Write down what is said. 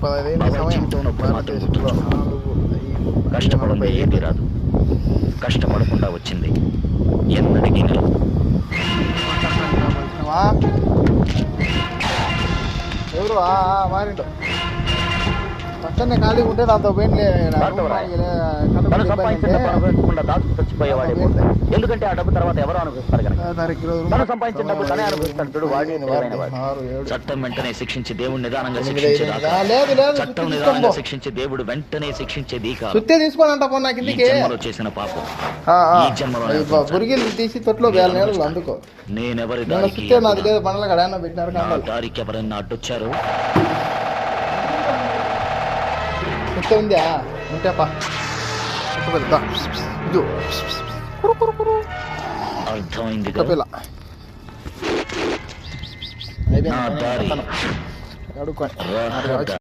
పవన్ చెబుతున్నప్పుడు మాత్రం గుర్తుంచుకో. కష్టపడింది ఏది రాదు, కష్టపడకుండా వచ్చింది ఎన్నటికీ నిలదు. ఎవరు మారిండు పక్కనే ఖాళీగా ఉంటే నాతో దాచుకు చచ్చిపోయేవాడే. ఎందుకంటే ఆ డబ్బు తర్వాత ఎవరు అనుభవిస్తారు కనుక. తను సంపాదించిన డబ్బు తనే అనుభవిస్తాడు. చూడు వాడి చట్టం వెంటనే శిక్షించి దేవుడు నిదానంగా శిక్షించేదాకా, చట్టం నిదానంగా శిక్షించే దేవుడు వెంటనే శిక్షించేది కాదు. ఈ జన్మలో చేసిన పాపం ఈ జన్మలో తీసి తొట్లో అందుకో నేనెవరి దారికి ఎవరైనా అడ్డొచ్చారు ఉందా ఉంటేపా అర్థమైంది. అడుక్కోండి